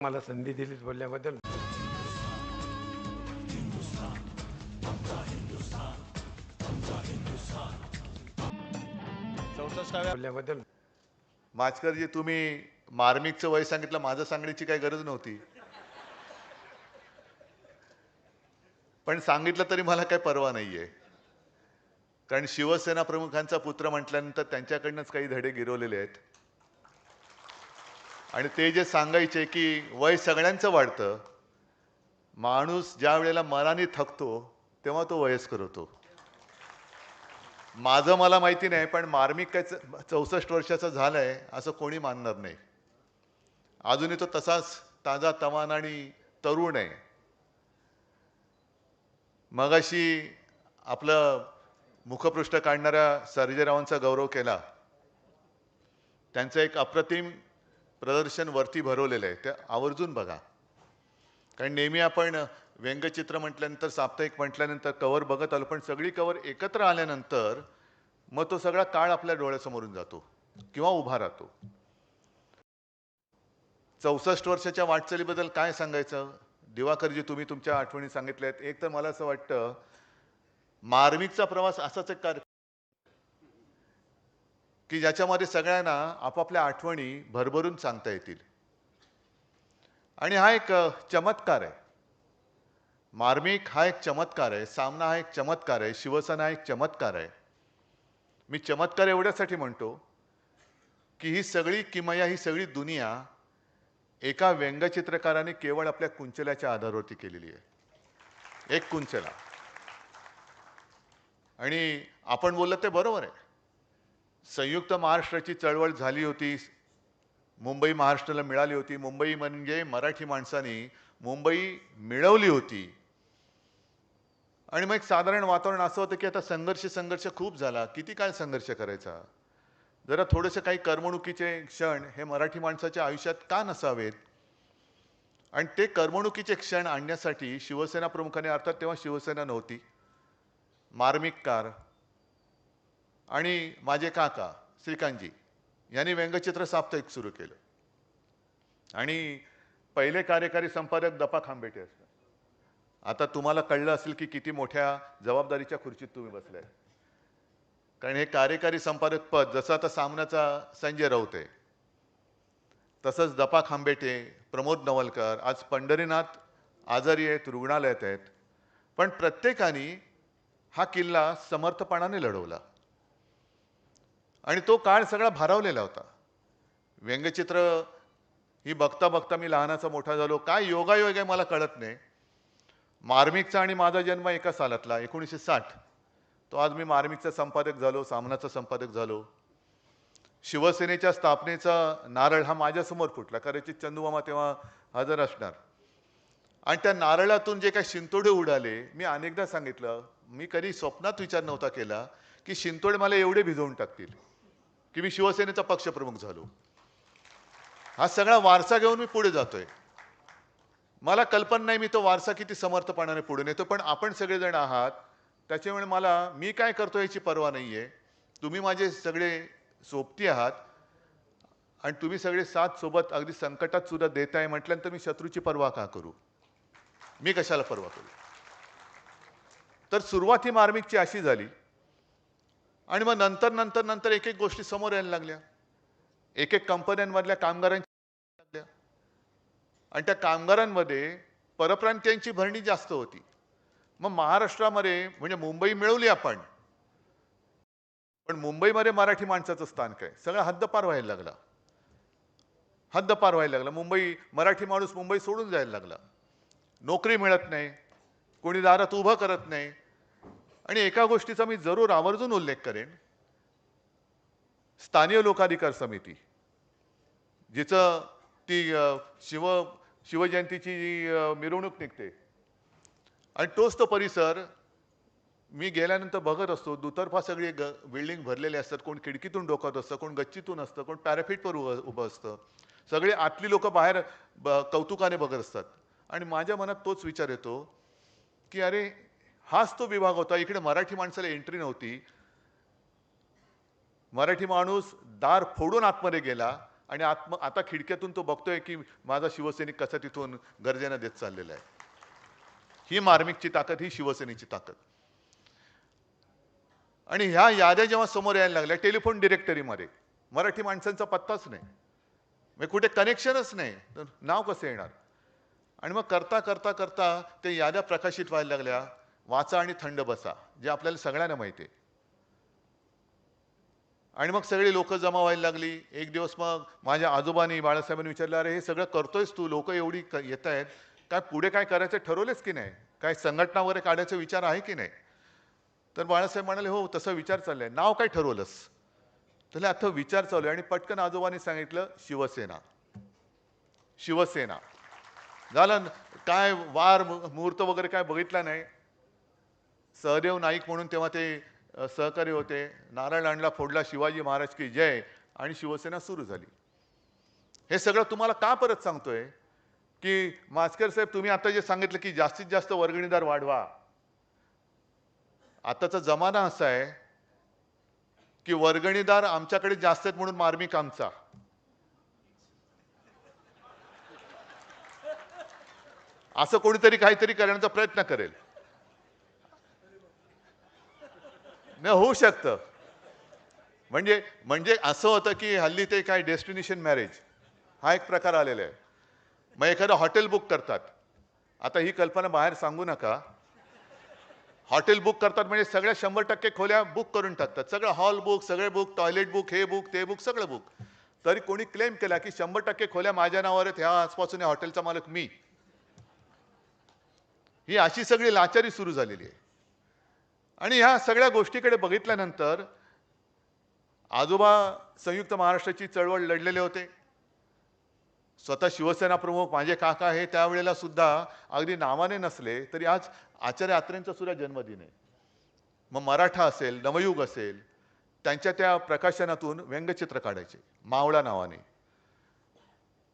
मला संधी दिली बोलल्याबद्दल. 64व्या बोलल्याबद्दल. माचकरजी, तुम्ही मार्मिकचं वय सांगितलं, माझं सांगण्याची काही गरज नव्हती, पण सांगितलं तरी मला काही परवा नाहीये. कारण शिवसेना प्रमुखांचा पुत्र म्हटल्यानंतर त्यांच्याकडनंच काही धडे गिरवलेले आहेत. आणि ते जे सांगायचे की वय सगळ्यांचं वाढतं, माणूस ज्या वेळेला मनाने थकतो तेव्हा तो वयस्कर होतो. माझं मला माहिती नाही, पण मार्मिक काय 64 वर्षाचा झालाय असं कोणी मानणार नाही. अजूनही तो तसाच ताजा तवाना आणि तरुण आहे. मगाशी आपलं मुखपृष्ठ काढणाऱ्या सर्जेरावांचा गौरव केला. त्यांचं एक अप्रतिम प्रदर्शन वरती भरवलेलं आहे, ते आवर्जून बघा. कारण नेहमी आपण व्यंगचित्र म्हटल्यानंतर, साप्ताहिक म्हटल्यानंतर कवर बघत आलो, पण सगळी कवर एकत्र आल्यानंतर मग तो सगळा काळ आपल्या डोळ्यासमोरून जातो किंवा उभा राहतो. 64 वर्षाच्या वाटचालीबद्दल काय सांगायचं? दिवाकरजी, तुम्ही तुमच्या आठवणी सांगितल्यात. एक तर मला असं वाटतं मार्मिकचा प्रवास असाच एक की ज्याच्यामध्ये सगळ्यांना आपापल्या आठवणी भरभरून सांगता येतील. आणि हा एक चमत्कार आहे. मार्मिक हा एक चमत्कार आहे, सामना हा एक चमत्कार आहे, शिवसेना हा एक चमत्कार आहे. मी चमत्कार एवढ्यासाठी म्हणतो की ही सगळी किमया, ही सगळी दुनिया एका व्यंगचित्रकाराने केवळ आपल्या कुंचल्याच्या आधारावरती केलेली आहे. एक कुंचला. आणि आपण बोललं ते बरोबर आहे. संयुक्त महाराष्ट्राची चळवळ झाली होती, मुंबई महाराष्ट्राला मिळाली होती. मुंबई म्हणजे मराठी माणसांनी मुंबई मिळवली होती. आणि मग एक साधारण वातावरण असं होतं की आता संघर्ष खूप झाला, किती काळ संघर्ष करायचा, जरा थोडेसे काही करमणुकीचे क्षण हे मराठी माणसाच्या आयुष्यात का नसावेत. आणि ते करमणुकीचे क्षण आणण्यासाठी शिवसेना प्रमुखाने, अर्थात तेव्हा शिवसेना नव्हती, मार्मिककार आणि माझे काका श्रीकांतजी यांनी व्यंगचित्र साप्ताहिक सुरू केलं. आणि पहिले कार्यकारी संपादक दपा खांबेटे असतात. आता तुम्हाला कळलं असेल की किती मोठ्या जबाबदारीच्या खुर्चीत तुम्ही बसलाय. कारण हे कार्यकारी संपादक पद जसं आता सामनाचा संजय राऊत आहे, तसंच दपा खांबेटे, प्रमोद नवलकर, आज पंढरीनाथ आजारी आहेत, रुग्णालयात आहेत, पण प्रत्येकाने हा किल्ला समर्थपणाने लढवला. आणि तो काळ सगळा भारावलेला होता. व्यंगचित्र ही बघता बघता मी लहानाचा मोठा झालो. काय योगायोग आहे मला कळत नाही. मार्मिकचा आणि माझा जन्म एका सालातला, 1960. तो आज मी मार्मिकचा संपादक झालो, सामनाचा संपादक झालो. शिवसेनेच्या स्थापनेचा नारळ हा माझ्यासमोर फुटला. कदाचित चंदूमामा तेव्हा हजर असणार. आणि त्या नारळातून जे काही शिंतोडे उडाले, मी अनेकदा सांगितलं, मी कधी स्वप्नात विचार नव्हता केला की शिंतोडे मला एवढे भिजवून टाकतील की मी शिवसेनेचा पक्षप्रमुख झालो. हा सगळा वारसा घेऊन मी पुढे जातोय. मला कल्पना नाही मी तो वारसा किती समर्थपणाने पुढे नेतो, पण आपण सगळेजण आहात, त्याच्यामुळे मी काय करतो याची पर्वा नाहीये. तुम्ही माझे सगळे सोबती आहात आणि तुम्ही सगळे साथ सोबत अगदी संकटात सुद्धा देताय म्हटल्यानंतर मी शत्रूची पर्वा का करू? मी कशाला पर्वा करू? तर सुरुवात ही मार्मिकची अशी झाली. आणि मग नंतर एक एक गोष्टी समोर यायला लागल्या. एक एक कंपन्यांमधल्या कामगारांच्या लागल्या. आणि त्या कामगारांमध्ये परप्रांतीयांची भरणी जास्त होती. मग महाराष्ट्रामध्ये म्हणजे मुंबई मिळवली आपण, पण मुंबईमध्ये मराठी माणसाचं स्थान काय? सगळं हद्दपार व्हायला लागला. हद्दपार व्हायला लागला. मराठी माणूस मुंबई सोडून जायला लागला. नोकरी मिळत नाही, कोणी दारात उभं करत नाही. आणि एका गोष्टीचा मी जरूर आवर्जून उल्लेख करेन, स्थानिक लोकाधिकार समिती, जिचं ती शिवजयंतीची मिरवणूक निघते आणि तोच तो परिसर मी गेल्यानंतर बघत असतो. दुतर्फा सगळी बिल्डिंग भरलेले असतात. कोण खिडकीतून डोकावत असतं, कोण गच्चीतून असतं, कोण पॅराफिटवर उभं असतं. सगळे आतली लोक बाहेर कौतुकाने बघत असतात. आणि माझ्या मनात तोच विचार येतो की अरे, हाच तो विभाग होता, इकडे मराठी माणसाला एंट्री नव्हती. मराठी माणूस दार फोडून आतमध्ये गेला आणि आता खिडक्यातून तो बघतोय की माझा शिवसैनिक कसा तिथून गर्जना देत चाललेला आहे. ही मार्मिकची ताकद, ही शिवसेनेची ताकद. आणि ह्या याद्या जेव्हा समोर यायला लागल्या टेलिफोन डिरेक्टरीमध्ये, मराठी माणसांचा पत्ताच नाही, म्हणजे कुठे कनेक्शनच नाही, तर नाव कसं येणार? आणि मग करता करता करता ते याद्या प्रकाशित व्हायला लागल्या. वाचा आणि थंड बसा, जे आपल्याला सगळ्यांना माहिती आहे. आणि मग सगळी लोक जमा व्हायला लागली. एक दिवस मग माझ्या आजोबांनी, बाळासाहेबांनी विचारलं, अरे हे सगळं करतोयस तू, लोक एवढी येत आहेत, काय पुढे काय करायचं ठरवलेस की नाही? काय संघटना वगैरे काढायचा विचार आहे की नाही? तर बाळासाहेब म्हणाले, हो तसा विचार चाललाय. नाव काय ठरवलंस? तर आता विचार चालू आहे. आणि पटकन आजोबांनी सांगितलं, शिवसेना. शिवसेना झालं. काय वार मुहूर्त वगैरे काय बघितला नाही. सहदेव नाईक म्हणून तेव्हा ते सहकारी होते. नारळ आणला, फोडला, शिवाजी महाराज की जय, आणि शिवसेना सुरू झाली. हे सगळं तुम्हाला का परत सांगतोय की मास्कर साहेब, तुम्ही आता जे सांगितलं की जास्तीत जास्त वर्गणीदार वाढवा, आताचा जमाना असा आहे की वर्गणीदार आमच्याकडे जास्त आहेत म्हणून मार्मिक आमचा. असं कोणीतरी काहीतरी करण्याचा प्रयत्न करेल. नाही होऊ शकतं. म्हणजे म्हणजे असं होतं की हल्ली ते काय डेस्टिनेशन मॅरेज हा एक प्रकार आलेला आहे. मग एखादं हॉटेल बुक करतात. आता ही कल्पना बाहेर सांगू नका. हॉटेल बुक करतात म्हणजे सगळ्या 100% खोल्या बुक करून टाकतात. सगळं हॉल बुक, सगळे बुक, टॉयलेट बुक, हे बुक, ते बुक, सगळं बुक. तरी कोणी क्लेम केला की 100% खोल्या माझ्या नावावर आहेत, ह्या आजपासून या हॉटेलचा मालक मी. ही अशी सगळी लाचारी सुरू झालेली आहे. आणि ह्या सगळ्या गोष्टीकडे बघितल्यानंतर आजोबा संयुक्त महाराष्ट्राची चळवळ लढलेले होते. स्वतः शिवसेना प्रमुख माझे काका हे त्यावेळेला सुद्धा अगदी नावाने नसले तरी आज आचार्य अत्रेंचा सुद्धा जन्मदिन आहे. मग मराठा असेल, नवयुग असेल, त्यांच्या त्या प्रकाशनातून व्यंगचित्र काढायचे मावळा नावाने.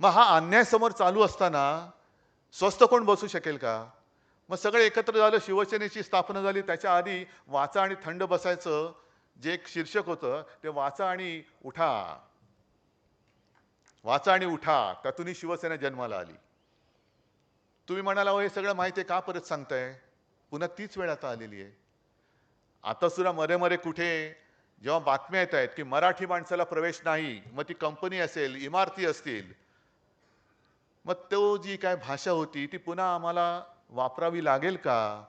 मग हा अन्याय समोर चालू असताना स्वस्थ कोण बसू शकेल का? मग सगळे एकत्र झालं, शिवसेनेची स्थापना झाली. त्याच्या आधी वाचा आणि थंड बसायचं जे एक शीर्षक होतं ते वाचा आणि उठा, वाचा आणि उठा, त्यातूनही शिवसेना जन्माला आली. तुम्ही म्हणाला, हे सगळं माहिती आहे, का परत सांगताय? पुन्हा तीच वेळ आता आलेली आहे. आता सुद्धा मध्ये मध्ये कुठे जेव्हा बातम्या येत आहेत की मराठी माणसाला प्रवेश नाही, मग ती कंपनी असेल, इमारती असतील, मग तो जी काय भाषा होती ती पुन्हा आम्हाला वापरावी लागेल का?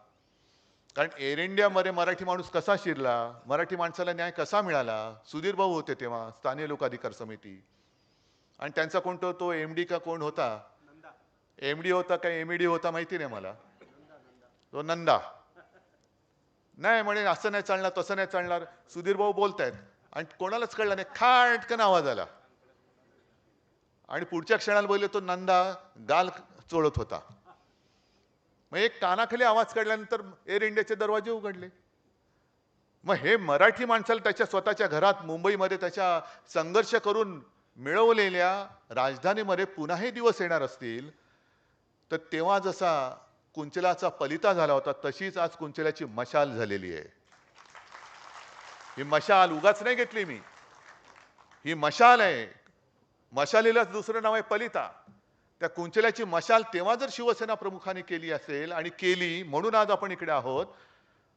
कारण एअर इंडियामध्ये मराठी माणूस कसा शिरला, मराठी माणसाला न्याय कसा मिळाला? सुधीर भाऊ होते तेव्हा स्थानिक लोक अधिकार समिती, आणि त्यांचा कोणतो तो एमडी का कोण होता, एमडी होता का एमईडी होता माहिती नाही मला, तो नंदा. नाही म्हणे असं नाही चालणार, तसं नाही चालणार. सुधीर भाऊ बोलतायत आणि कोणालाच कळलं नाही, खाटकन आवाज आला आणि पुढच्या क्षणाला बोलले तो नंदा गाल चोळत होता. मग एक कानाखाली आवाज काढल्यानंतर एअर इंडियाचे दरवाजे उघडले. मग हे मराठी माणसाला त्याच्या स्वतःच्या घरात मुंबईमध्ये त्याच्या संघर्ष करून मिळवलेल्या राजधानीमध्ये पुन्हा हे दिवस येणार असतील, तर तेव्हा जसा कुंचलाचा पलिता झाला होता तशीच आज कुंचल्याची मशाल झालेली आहे. ही मशाल उगाच नाही घेतली मी, ही मशाल आहे. मशालीलाच दुसरं नाव आहे पलिता. त्या कुंचल्याची मशाल तेव्हा जर शिवसेना प्रमुखांनी केली असेल आणि केली म्हणून आज आपण इकडे आहोत,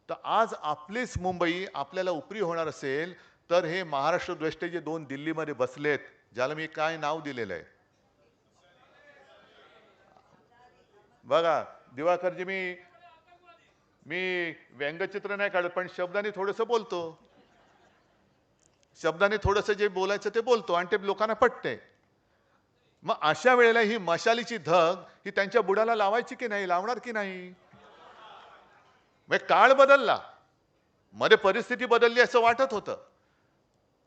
तर आज आपलीच मुंबई आपल्याला उपरी होणार असेल, तर हे महाराष्ट्र द्वेष्टे जे दोन दिल्लीमध्ये बसलेत, ज्याला मी काय नाव दिलेलं आहे बघा दिवाकरजी, मी मी व्यंगचित्र नाही काढत, पण शब्दाने थोडंसं बोलतो. शब्दाने थोडंसं जे बोलायचं ते बोलतो आणि ते लोकांना पटते. मग अशा वेळेला ही मशालीची धग ही त्यांच्या बुडाला लावायची की नाही, लावणार की नाही? मग काळ बदलला, मध्ये परिस्थिती बदलली असं वाटत होतं.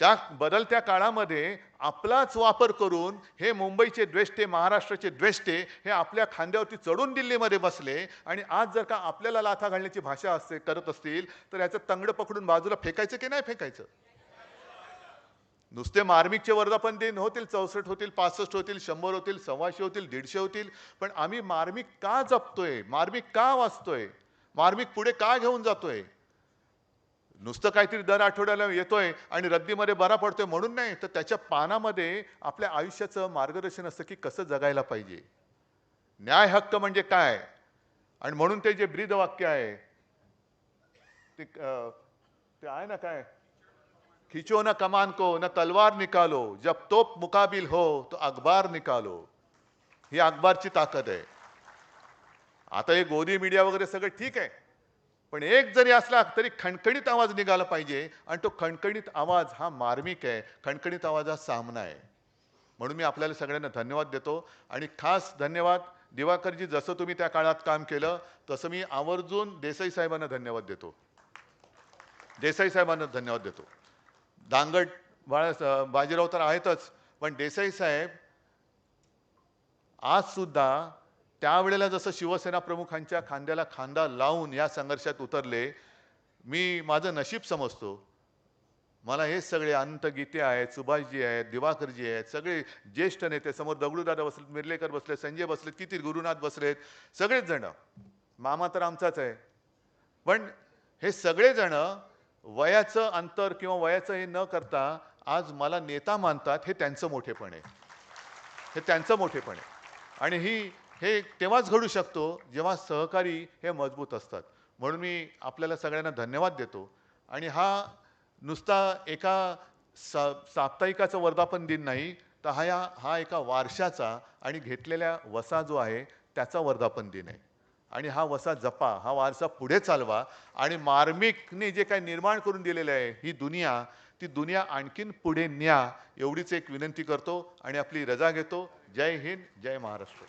त्या बदलत्या काळामध्ये आपलाच वापर करून हे मुंबईचे द्वेष्टे, महाराष्ट्राचे द्वेष्टे हे आपल्या खांद्यावरती चढून दिल्लीमध्ये बसले. आणि आज जर का आपल्याला लाथा घालण्याची भाषा करत असतील तर याचं तंगड पकडून बाजूला फेकायचं की नाही फेकायचं? नुसते मार्मिकचे वर्धापन दिन होतील, 64 होतील, 65 होतील, 100 होतील, 125 होतील, 150 होतील, पण आम्ही मार्मिक का जपतोय, मार्मिक का वाचतोय, मार्मिक पुढे का घेऊन जातोय? नुसतं काहीतरी दर आठवड्याला येतोय आणि रद्दीमध्ये बरा पडतोय म्हणून नाही, तर त्याच्या पानामध्ये आपल्या आयुष्याचं मार्गदर्शन असतं की कसं जगायला पाहिजे. न्याय हक्क म्हणजे काय, आणि म्हणून ते जे ब्रीद वाक्य आहे ते ते आहे ना काय, खिंचो न कमान को न तलवार निकालो, जब तोप मुकाबिल हो तो अखबार निकालो. ही अखबारची ताकद आहे. आता हे गोदी मीडिया वगैरे सगळं ठीक आहे, पण एक जरी असला तरी खणखणीत आवाज निघाला पाहिजे, आणि तो खणखणीत आवाज हा मार्मिक आहे, खणखणीत आवाज हा सामना आहे. म्हणून मी आपल्याला सगळ्यांना धन्यवाद देतो. आणि खास धन्यवाद दिवाकरजी, जसं तुम्ही त्या काळात काम केलं तसं मी आवर्जून देसाई साहेबांना धन्यवाद देतो. देसाई साहेबांना धन्यवाद देतो. दांगट बाजीराव तर आहेतच, पण देसाई साहेब आज सुद्धा त्यावेळेला जसं शिवसेना प्रमुखांच्या खांद्याला खांदा लावून या संघर्षात उतरले, मी माझं नशीब समजतो. मला हे सगळे अनंत गीते आहेत, सुभाषजी आहेत, दिवाकरजी आहेत, सगळे ज्येष्ठ नेते, समोर दगडूदादा बसलेत, मिर्लेकर बसलेत, संजय बसलेत, किती गुरुनाथ बसलेत, सगळेच जण, मामा तर आमचाच आहे. पण हे सगळे जण वयाचं अंतर किंवा वयाचं हे न करता आज मला नेता मानतात. हे त्यांचं मोठेपण आहे, हे त्यांचं मोठेपण आहे. आणि हे तेव्हाच घडू शकतो जेव्हा सहकारी हे मजबूत असतात. म्हणून मी आपल्याला सगळ्यांना धन्यवाद देतो. आणि हा नुसता एका साप्ताहिकाचा वर्धापन दिन नाही, तर हा एका वारशाचा आणि घेतलेल्या वसा जो आहे त्याचा वर्धापन दिन आहे. आणि हा वसा जपा, हा वारसा पुढे चालवा, आणि मार्मिकने जे काही निर्माण करून दिलेलं आहे ही दुनिया, ती दुनिया आणखीन पुढे न्या, एवढीच एक विनंती करतो आणि आपली रजा घेतो. जय हिंद, जय महाराष्ट्र.